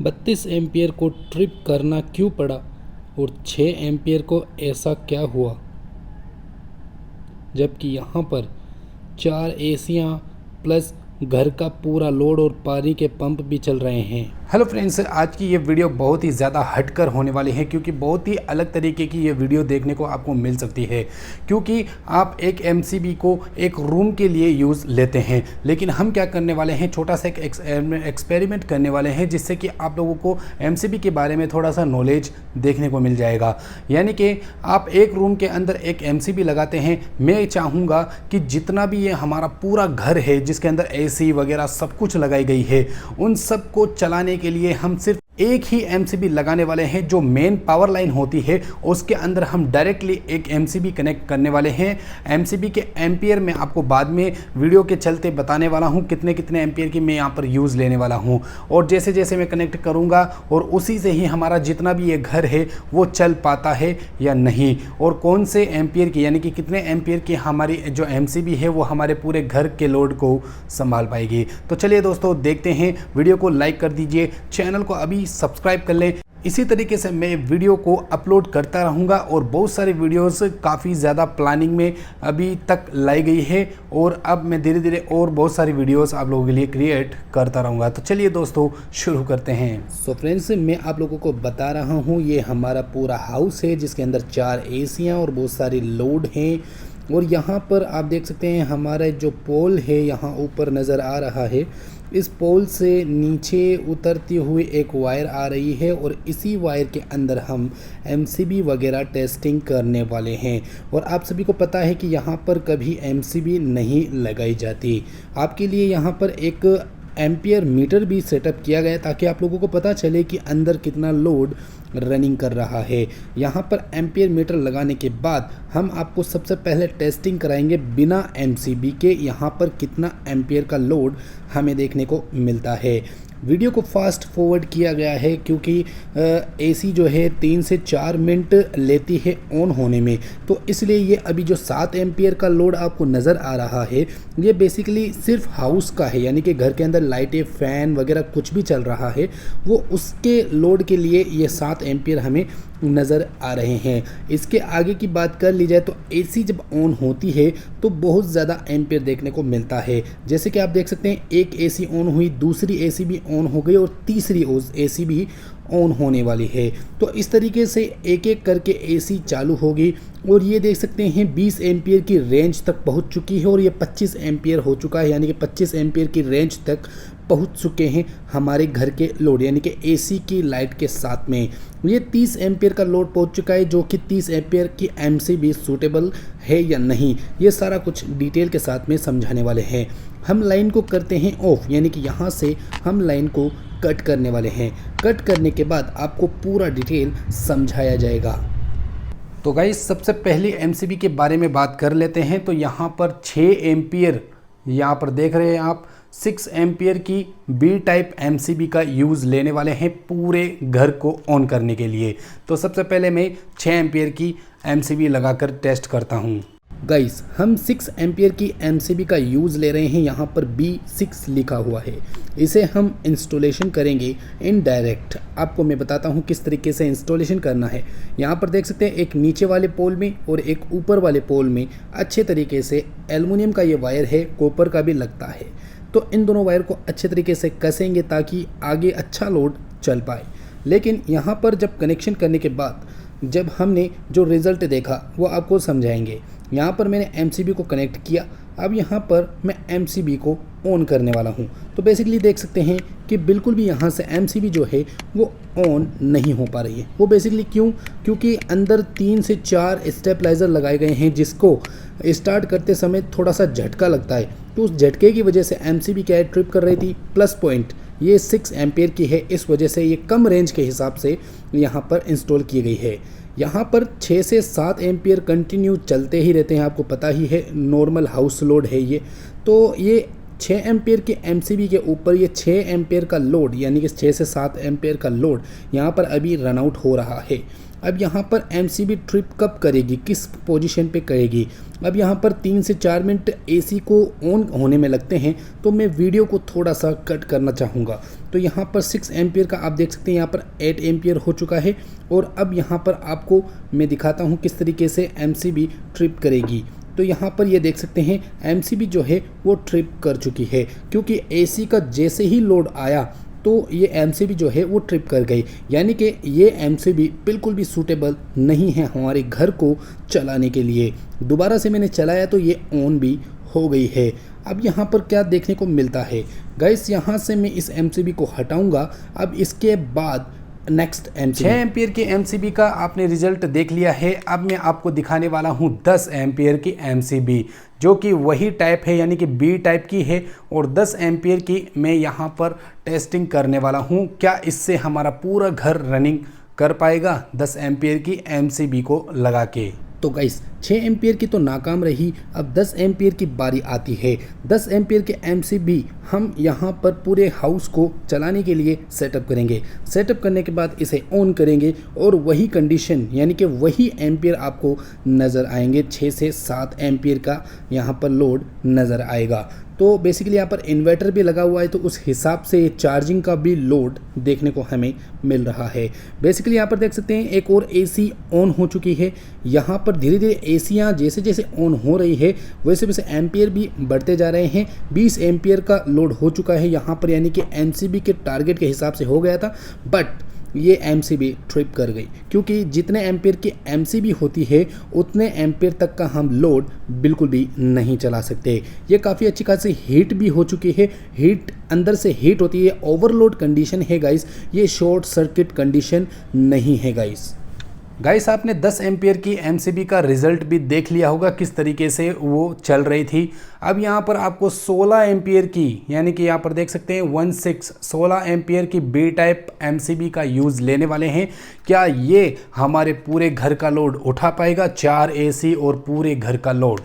32 ampere को trip करना क्यों पड़ा और 6 एम्पियर को ऐसा क्या हुआ, जबकि यहाँ पर 4 एसियाँ प्लस घर का पूरा लोड और पानी के पंप भी चल रहे हैं। हेलो फ्रेंड्स, आज की ये वीडियो बहुत ही ज़्यादा हटकर होने वाली है क्योंकि बहुत ही अलग तरीके की ये वीडियो देखने को आपको मिल सकती है। क्योंकि आप एक एमसीबी को एक रूम के लिए यूज़ लेते हैं, लेकिन हम क्या करने वाले हैं, छोटा सा एक एक्सपेरिमेंट करने वाले हैं जिससे कि आप लोगों को एमसीबी के बारे में थोड़ा सा नॉलेज देखने को मिल जाएगा। यानी कि आप एक रूम के अंदर एक एमसीबी लगाते हैं। मैं चाहूँगा कि जितना भी ये हमारा पूरा घर है जिसके अंदर एसी वगैरह सब कुछ लगाई गई है, उन सब को चलाने के लिए हम सिर्फ एक ही एमसीबी लगाने वाले हैं। जो मेन पावर लाइन होती है उसके अंदर हम डायरेक्टली एक एमसीबी कनेक्ट करने वाले हैं। एमसीबी के एम्पियर मैं आपको बाद में वीडियो के चलते बताने वाला हूं, कितने कितने एम्पियर की मैं यहां पर यूज़ लेने वाला हूं। और जैसे जैसे मैं कनेक्ट करूंगा और उसी से ही हमारा जितना भी ये घर है वो चल पाता है या नहीं, और कौन से एम्पियर की यानी कि कितने एम्पियर की हमारी जो एमसीबी है वो हमारे पूरे घर के लोड को संभाल पाएगी। तो चलिए दोस्तों देखते हैं। वीडियो को लाइक कर दीजिए, चैनल को अभी सब्सक्राइब कर लें। इसी तरीके से मैं वीडियो को अपलोड करता रहूँगा और बहुत सारी वीडियोस काफ़ी ज़्यादा प्लानिंग में अभी तक लाई गई है और अब मैं धीरे धीरे और बहुत सारी वीडियोस आप लोगों के लिए क्रिएट करता रहूँगा। तो चलिए दोस्तों शुरू करते हैं। सो फ्रेंड्स, मैं आप लोगों को बता रहा हूँ, ये हमारा पूरा हाउस है जिसके अंदर 4 एसियाँ और बहुत सारी लोड हैं। और यहाँ पर आप देख सकते हैं हमारा जो पोल है यहाँ ऊपर नज़र आ रहा है। इस पोल से नीचे उतरती हुई एक वायर आ रही है और इसी वायर के अंदर हम एमसीबी वगैरह टेस्टिंग करने वाले हैं। और आप सभी को पता है कि यहाँ पर कभी एमसीबी नहीं लगाई जाती। आपके लिए यहाँ पर एक एम्पियर मीटर भी सेटअप किया गया ताकि आप लोगों को पता चले कि अंदर कितना लोड रनिंग कर रहा है। यहाँ पर एम्पियर मीटर लगाने के बाद हम आपको सबसे पहले टेस्टिंग कराएंगे बिना एमसीबी के, यहाँ पर कितना एम्पियर का लोड हमें देखने को मिलता है। वीडियो को फास्ट फॉरवर्ड किया गया है क्योंकि एसी जो है 3 से 4 मिनट लेती है ऑन होने में, तो इसलिए ये अभी जो 7 एम्पियर का लोड आपको नज़र आ रहा है ये बेसिकली सिर्फ हाउस का है। यानी कि घर के अंदर लाइटें फैन वगैरह कुछ भी चल रहा है वो उसके लोड के लिए ये 7 एम्पियर हमें नज़र आ रहे हैं। इसके आगे की बात कर ली जाए तो एसी जब ऑन होती है तो बहुत ज़्यादा एम्पियर देखने को मिलता है। जैसे कि आप देख सकते हैं एक एसी ऑन हुई, दूसरी एसी भी ऑन हो गई और तीसरी एसी भी ऑन होने वाली है। तो इस तरीके से एक एक करके एसी चालू होगी और ये देख सकते हैं 20 एम्पियर की रेंज तक पहुंच चुकी है और ये 25 एम्पियर हो चुका है। यानी कि 25 एम्पियर की रेंज तक पहुंच चुके हैं हमारे घर के लोड, यानी कि एसी की लाइट के साथ में। ये 30 एम्पियर का लोड पहुंच चुका है जो कि 30 एम्पियर की एमसीबी सूटेबल है या नहीं, ये सारा कुछ डिटेल के साथ में समझाने वाले हैं। हम लाइन को करते हैं ऑफ, यानी कि यहाँ से हम लाइन को कट करने वाले हैं। कट करने के बाद आपको पूरा डिटेल समझाया जाएगा। तो गाइस सबसे पहले एमसीबी के बारे में बात कर लेते हैं। तो यहाँ पर 6 एम्पियर यहाँ पर देख रहे हैं आप, 6 एम्पियर की बी टाइप एमसीबी का यूज़ लेने वाले हैं पूरे घर को ऑन करने के लिए। तो सबसे पहले मैं 6 एम्पियर की एमसीबी लगाकर टेस्ट करता हूँ। गाइस हम 6 एम्पियर की एमसीबी का यूज़ ले रहे हैं, यहाँ पर B6 लिखा हुआ है। इसे हम इंस्टॉलेशन करेंगे इनडायरेक्ट। आपको मैं बताता हूँ किस तरीके से इंस्टॉलेशन करना है। यहाँ पर देख सकते हैं एक नीचे वाले पोल में और एक ऊपर वाले पोल में अच्छे तरीके से एल्युमिनियम का ये वायर है, कॉपर का भी लगता है। तो इन दोनों वायर को अच्छे तरीके से कसेंगे ताकि आगे अच्छा लोड चल पाए। लेकिन यहाँ पर जब कनेक्शन करने के बाद जब हमने जो रिज़ल्ट देखा वो आपको समझाएंगे। यहाँ पर मैंने एमसीबी को कनेक्ट किया, अब यहाँ पर मैं एमसीबी को ऑन करने वाला हूँ। तो बेसिकली देख सकते हैं कि बिल्कुल भी यहाँ से एमसीबी जो है वो ऑन नहीं हो पा रही है। वो बेसिकली क्योंकि अंदर 3 से 4 स्टेबलाइज़र लगाए गए हैं जिसको स्टार्ट करते समय थोड़ा सा झटका लगता है। तो उस झटके की वजह से एमसीबी क्या है, ट्रिप कर रही थी। प्लस पॉइंट ये 6 एम्पियर की है, इस वजह से ये कम रेंज के हिसाब से यहाँ पर इंस्टॉल की गई है। यहाँ पर 6 से 7 एम्पियर कंटिन्यू चलते ही रहते हैं, आपको पता ही है, नॉर्मल हाउस लोड है ये। तो ये 6 एम्पियर के एमसीबी के ऊपर ये 6 एम्पियर का लोड यानी कि 6 से 7 एम्पियर का लोड यहाँ पर अभी रन आउट हो रहा है। अब यहाँ पर एमसीबी ट्रिप कब करेगी, किस पोजीशन पे करेगी। अब यहाँ पर 3 से 4 मिनट एसी को ऑन होने में लगते हैं, तो मैं वीडियो को थोड़ा सा कट करना चाहूँगा। तो यहाँ पर 6 एम्पियर का आप देख सकते हैं, यहाँ पर 8 एम्पियर हो चुका है। और अब यहाँ पर आपको मैं दिखाता हूँ किस तरीके से एमसीबी ट्रिप करेगी। तो यहाँ पर ये देख सकते हैं एमसीबी जो है वो ट्रिप कर चुकी है, क्योंकि एसी का जैसे ही लोड आया तो ये एमसीबी जो है वो ट्रिप कर गई। यानी कि ये एमसीबी बिल्कुल भी सूटेबल नहीं है हमारे घर को चलाने के लिए। दोबारा से मैंने चलाया तो ये ऑन भी हो गई है। अब यहाँ पर क्या देखने को मिलता है गाइस, यहाँ से मैं इस एमसीबी को हटाऊंगा। अब इसके बाद नेक्स्ट एमसीबी 6 एम्पियर की एमसीबी का आपने रिजल्ट देख लिया है। अब मैं आपको दिखाने वाला हूँ 10 एम्पियर की एमसीबी, जो कि वही टाइप है, यानी कि बी टाइप की है। और 10 एम्पियर की मैं यहाँ पर टेस्टिंग करने वाला हूँ, क्या इससे हमारा पूरा घर रनिंग कर पाएगा 10 एम्पियर की एमसीबी को लगा के। तो गाइस 6 एम्पियर की तो नाकाम रही, अब 10 एम्पियर की बारी आती है। 10 एम्पियर के एमसीबी हम यहाँ पर पूरे हाउस को चलाने के लिए सेटअप करेंगे। सेटअप करने के बाद इसे ऑन करेंगे और वही कंडीशन यानी कि वही एम्पियर आपको नज़र आएंगे। 6 से 7 एम्पियर का यहाँ पर लोड नज़र आएगा। तो बेसिकली यहाँ पर इन्वर्टर भी लगा हुआ है, तो उस हिसाब से चार्जिंग का भी लोड देखने को हमें मिल रहा है। बेसिकली यहाँ पर देख सकते हैं एक और एसी ऑन हो चुकी है। यहाँ पर धीरे धीरे एसियाँ जैसे जैसे ऑन हो रही है वैसे वैसे एम्पियर भी बढ़ते जा रहे हैं। 20 एम्पियर का लोड हो चुका है यहाँ पर, यानी कि एमसीबी के टारगेट के हिसाब से हो गया था, बट ये एमसीबी ट्रिप कर गई, क्योंकि जितने एम्पियर की एमसीबी होती है उतने एम्पियर तक का हम लोड बिल्कुल भी नहीं चला सकते। ये काफ़ी अच्छी खासी हीट भी हो चुकी है, हीट अंदर से हीट होती है, ओवरलोड कंडीशन है गाइस, ये शॉर्ट सर्किट कंडीशन नहीं है गाइस आपने 10 एम्पियर की एमसीबी का रिजल्ट भी देख लिया होगा किस तरीके से वो चल रही थी। अब यहाँ पर आपको 16 एम्पियर की, यानी कि यहाँ पर देख सकते हैं 16 एम्पियर की बी टाइप एमसीबी का यूज़ लेने वाले हैं। क्या ये हमारे पूरे घर का लोड उठा पाएगा, 4 एसी और पूरे घर का लोड।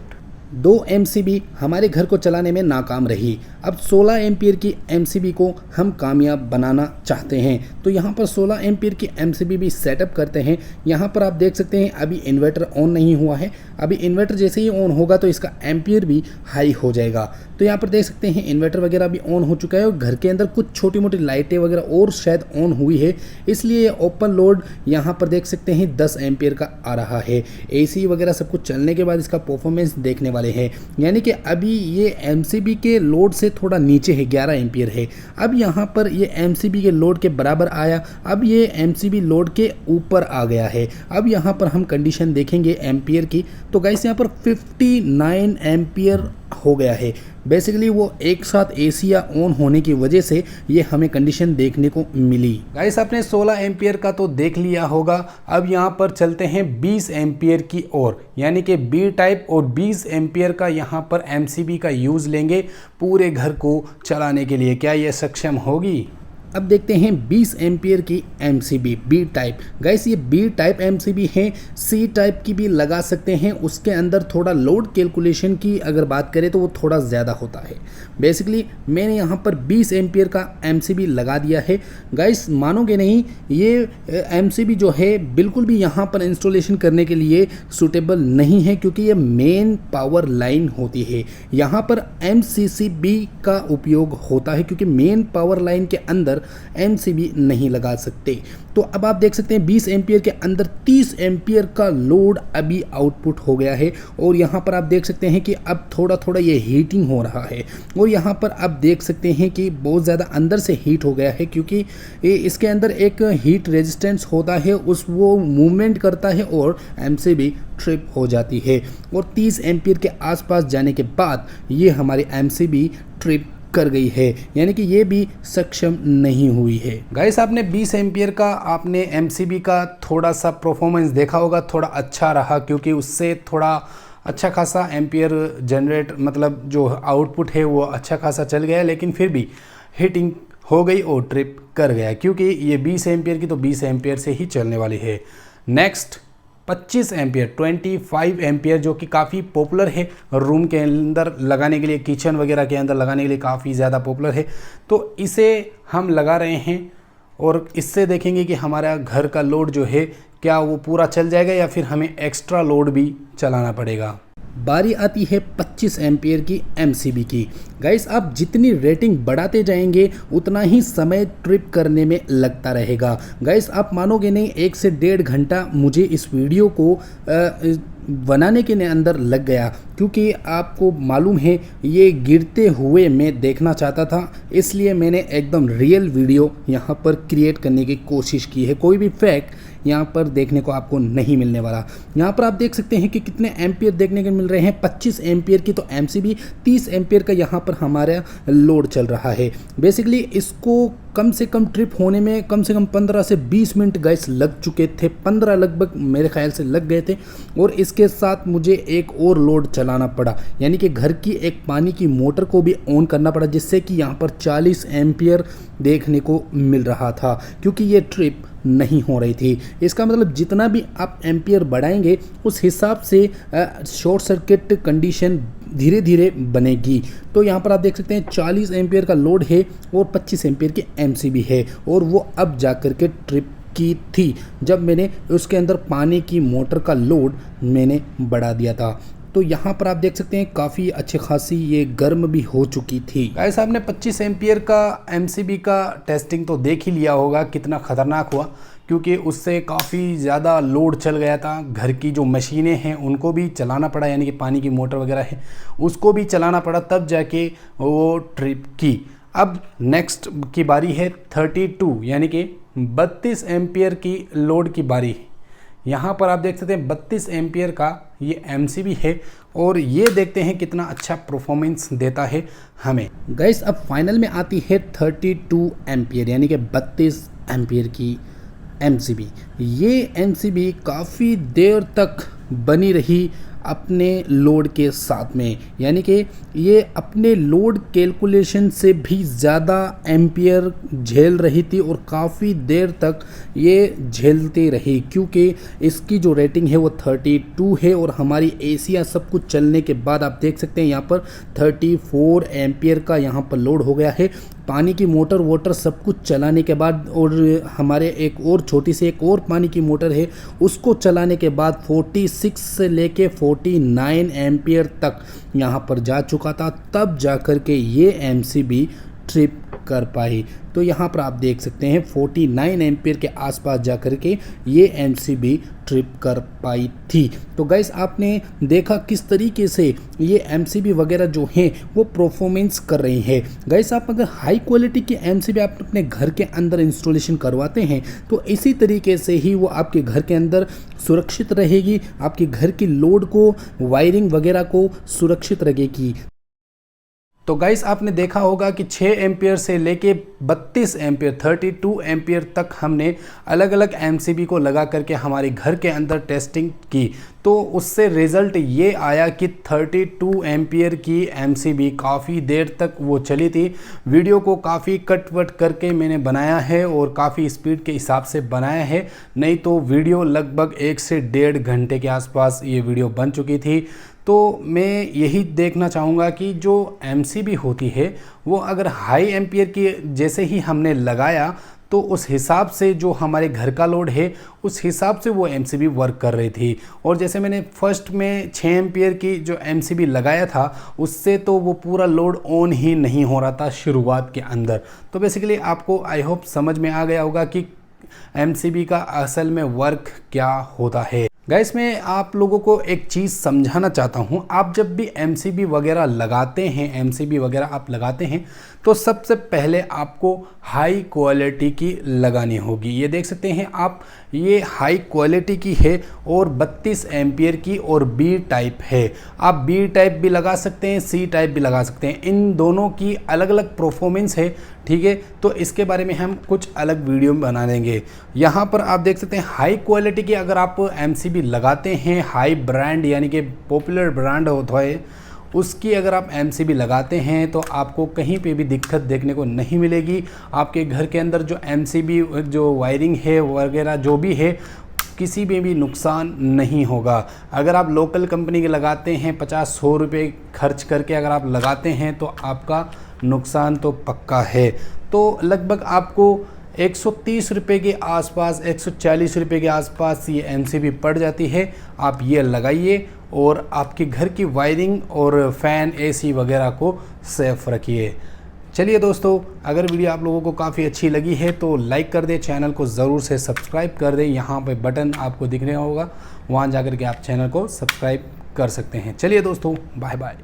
2 एमसीबी हमारे घर को चलाने में नाकाम रही। अब 16 एम्पियर की एमसीबी को हम कामयाब बनाना चाहते हैं, तो यहाँ पर 16 एम्पियर की एमसीबी भी सेटअप करते हैं। यहाँ पर आप देख सकते हैं अभी इन्वर्टर ऑन नहीं हुआ है, अभी इन्वर्टर जैसे ही ऑन होगा तो इसका एम्पियर भी हाई हो जाएगा। तो यहाँ पर देख सकते हैं इन्वर्टर वगैरह भी ऑन हो चुका है और घर के अंदर कुछ छोटी मोटी लाइटें वगैरह और शायद ऑन हुई है, इसलिए ये ओपन लोड यहाँ पर देख सकते हैं 10 एम्पियर का आ रहा है। एसी वगैरह सब कुछ चलने के बाद इसका परफॉर्मेंस देखने वाले हैं, यानी कि अभी ये एमसीबी के लोड से थोड़ा नीचे है, 11 एम्पियर है। अब यहाँ पर ये एमसीबी के लोड के बराबर आया, अब ये एमसीबी लोड के ऊपर आ गया है। अब यहाँ पर हम कंडीशन देखेंगे एम्पियर की, तो गाइस यहाँ पर 59 एम्पियर हो गया है। बेसिकली वो एक साथ एसिया ऑन होने की वजह से ये हमें कंडीशन देखने को मिली। गाइस आपने 16 एम्पियर का तो देख लिया होगा, अब यहाँ पर चलते हैं 20 एम्पियर की ओर, यानी कि बी टाइप और 20 एम्पियर का यहाँ पर एमसीबी का यूज़ लेंगे पूरे घर को चलाने के लिए। क्या ये सक्षम होगी? अब देखते हैं 20 एम्पियर की एमसीबी बी टाइप। गाइस ये बी टाइप एमसीबी है, सी टाइप की भी लगा सकते हैं। उसके अंदर थोड़ा लोड कैलकुलेशन की अगर बात करें तो वो थोड़ा ज़्यादा होता है। बेसिकली मैंने यहाँ पर 20 एम्पियर का एमसीबी लगा दिया है। गाइस मानोगे नहीं, ये एमसीबी जो है बिल्कुल भी यहाँ पर इंस्टॉलेशन करने के लिए सूटेबल नहीं है, क्योंकि ये मेन पावर लाइन होती है। यहाँ पर एमसीसीबी का उपयोग होता है, क्योंकि मेन पावर लाइन के अंदर एमसीबी नहीं लगा सकते। तो अब आप देख सकते हैं 20 एम्पियर के अंदर 30 एम्पियर का लोड अभी आउटपुट हो गया है। और यहाँ पर आप देख सकते हैं कि अब थोड़ा थोड़ा ये हीटिंग हो रहा है, और यहाँ पर आप देख सकते हैं कि बहुत ज़्यादा अंदर से हीट हो गया है, क्योंकि इसके अंदर एक हीट रेजिस्टेंस होता है, वो मूवमेंट करता है और एमसीबी ट्रिप हो जाती है। और 30 एम्पियर के आसपास जाने के बाद ये हमारे एमसीबी ट्रिप कर गई है, यानी कि ये भी सक्षम नहीं हुई है। गाइस आपने 20 एम्पियर का आपने एमसीबी का थोड़ा सा परफॉर्मेंस देखा होगा, थोड़ा अच्छा रहा, क्योंकि उससे थोड़ा अच्छा खासा एम्पियर जनरेट, मतलब जो आउटपुट है वो अच्छा खासा चल गया, लेकिन फिर भी हीटिंग हो गई और ट्रिप कर गया, क्योंकि ये 20 एम्पियर की तो 20 एम्पियर से ही चलने वाली है। नेक्स्ट 25 एम्पियर 25 एम्पियर, जो कि काफ़ी पॉपुलर है रूम के अंदर लगाने के लिए, किचन वगैरह के अंदर लगाने के लिए काफ़ी ज़्यादा पॉपुलर है। तो इसे हम लगा रहे हैं और इससे देखेंगे कि हमारा घर का लोड जो है क्या वो पूरा चल जाएगा या फिर हमें एक्स्ट्रा लोड भी चलाना पड़ेगा। बारी आती है 25 एम्पियर की एमसीबी की। गाइस आप जितनी रेटिंग बढ़ाते जाएंगे उतना ही समय ट्रिप करने में लगता रहेगा। गाइस आप मानोगे नहीं, 1 से 1.5 घंटा मुझे इस वीडियो को बनाने के अंदर लग गया, क्योंकि आपको मालूम है ये गिरते हुए मैं देखना चाहता था, इसलिए मैंने एकदम रियल वीडियो यहाँ पर क्रिएट करने की कोशिश की है। कोई भी फैक्ट यहाँ पर देखने को आपको नहीं मिलने वाला। यहाँ पर आप देख सकते हैं कि कितने एम्पियर देखने को मिल रहे हैं, 25 एम्पियर की तो एमसीबी, 30 एम्पियर का यहाँ पर हमारा लोड चल रहा है। बेसिकली इसको कम से कम ट्रिप होने में कम से कम 15 से 20 मिनट गैस लग चुके थे, 15 लगभग मेरे ख्याल से लग गए थे। और इसके साथ मुझे एक और लोड चलाना पड़ा, यानी कि घर की एक पानी की मोटर को भी ऑन करना पड़ा, जिससे कि यहाँ पर 40 एम्पियर देखने को मिल रहा था, क्योंकि ये ट्रिप नहीं हो रही थी। इसका मतलब जितना भी आप एम्पियर बढ़ाएंगे उस हिसाब से शॉर्ट सर्किट कंडीशन धीरे धीरे बनेगी। तो यहाँ पर आप देख सकते हैं 40 एम्पियर का लोड है और 25 एम्पियर की एमसीबी है, और वो अब जाकर के ट्रिप की थी जब मैंने उसके अंदर पानी की मोटर का लोड मैंने बढ़ा दिया था। तो यहाँ पर आप देख सकते हैं काफ़ी अच्छी खासी ये गर्म भी हो चुकी थी। गाइस आपने 25 एम्पियर का एमसीबी का टेस्टिंग तो देख ही लिया होगा कितना ख़तरनाक हुआ, क्योंकि उससे काफ़ी ज़्यादा लोड चल गया था। घर की जो मशीनें हैं उनको भी चलाना पड़ा, यानी कि पानी की मोटर वगैरह है उसको भी चलाना पड़ा, तब जाके वो ट्रिप की। अब नेक्स्ट की बारी है 32 यानी कि 32 एम्पियर की लोड की बारी। यहाँ पर आप देख सकते हैं 32 एम्पियर का ये एमसीबी है, और ये देखते हैं कितना अच्छा परफॉर्मेंस देता है हमें। गाइस अब फाइनल में आती है 32 एम्पियर यानी कि 32 एम्पियर की एमसीबी। ये एमसीबी काफ़ी देर तक बनी रही अपने लोड के साथ में, यानी कि ये अपने लोड कैलकुलेशन से भी ज़्यादा एम्पियर झेल रही थी और काफ़ी देर तक ये झेलती रही, क्योंकि इसकी जो रेटिंग है वो 32 है। और हमारी एसियाँ सब कुछ चलने के बाद आप देख सकते हैं यहाँ पर 34 एम्पियर का यहाँ पर लोड हो गया है। पानी की मोटर वोटर सब कुछ चलाने के बाद, और हमारे एक और छोटी सी एक और पानी की मोटर है उसको चलाने के बाद 46 से लेके 49 एम्पियर तक यहाँ पर जा चुका था, तब जाकर के ये एमसीबी ट्रिप कर पाई। तो यहाँ पर आप देख सकते हैं 49 एम्पियर के आसपास जाकर के ये एमसीबी ट्रिप कर पाई थी। तो गाइस आपने देखा किस तरीके से ये एमसीबी वगैरह जो हैं वो परफॉर्मेंस कर रही है। गाइस आप अगर हाई क्वालिटी की एमसीबी आप अपने घर के अंदर इंस्टॉलेशन करवाते हैं तो इसी तरीके से ही वो आपके घर के अंदर सुरक्षित रहेगी, आपके घर की लोड को, वायरिंग वगैरह को सुरक्षित रखेगी। तो गाइस आपने देखा होगा कि 6 एम्पियर से लेके 32 एम्पियर 32 एम्पियर तक हमने अलग अलग एमसीबी को लगा करके हमारे घर के अंदर टेस्टिंग की, तो उससे रिज़ल्ट ये आया कि 32 एम्पियर की एमसीबी काफ़ी देर तक वो चली थी। वीडियो को काफ़ी कट वट करके मैंने बनाया है और काफ़ी स्पीड के हिसाब से बनाया है, नहीं तो वीडियो लगभग 1 से 1.5 घंटे के आसपास ये वीडियो बन चुकी थी। तो मैं यही देखना चाहूँगा कि जो एमसीबी होती है वो अगर हाई एम्पियर की जैसे ही हमने लगाया तो उस हिसाब से जो हमारे घर का लोड है उस हिसाब से वो एमसीबी वर्क कर रही थी। और जैसे मैंने फर्स्ट में 6 एम्पियर की जो एमसीबी लगाया था उससे तो वो पूरा लोड ऑन ही नहीं हो रहा था शुरुआत के अंदर। तो बेसिकली आपको आई होप समझ में आ गया होगा कि एमसीबी का असल में वर्क क्या होता है। गाइस मैं आप लोगों को एक चीज़ समझाना चाहता हूँ, आप जब भी एमसीबी वगैरह लगाते हैं, एमसीबी वगैरह आप लगाते हैं तो सबसे पहले आपको हाई क्वालिटी की लगानी होगी। ये देख सकते हैं आप, ये हाई क्वालिटी की है और 32 एम्पियर की और बी टाइप है। आप बी टाइप भी लगा सकते हैं, सी टाइप भी लगा सकते हैं, इन दोनों की अलग अलग परफॉर्मेंस है, ठीक है। तो इसके बारे में हम कुछ अलग वीडियो में बना देंगे। यहाँ पर आप देख सकते हैं हाई क्वालिटी की अगर आप एमसीबी लगाते हैं, हाई ब्रांड यानी कि पॉपुलर ब्रांड होता है उसकी अगर आप एमसीबी लगाते हैं तो आपको कहीं पे भी दिक्कत देखने को नहीं मिलेगी। आपके घर के अंदर जो एमसीबी जो वायरिंग है वगैरह जो भी है किसी में भी नुकसान नहीं होगा। अगर आप लोकल कंपनी के लगाते हैं 50-100 रुपये खर्च करके अगर आप लगाते हैं तो आपका नुकसान तो पक्का है। तो लगभग आपको 130 रुपये के आसपास, 140 रुपये के आसपास ये MCB पड़ जाती है। आप ये लगाइए और आपके घर की वायरिंग और फ़ैन AC वगैरह को सेफ रखिए। चलिए दोस्तों, अगर वीडियो आप लोगों को काफ़ी अच्छी लगी है तो लाइक कर दें, चैनल को ज़रूर से सब्सक्राइब कर दें। यहाँ पे बटन आपको दिख रहा होगा, वहाँ जाकर के आप चैनल को सब्सक्राइब कर सकते हैं। चलिए दोस्तों, बाय बाय।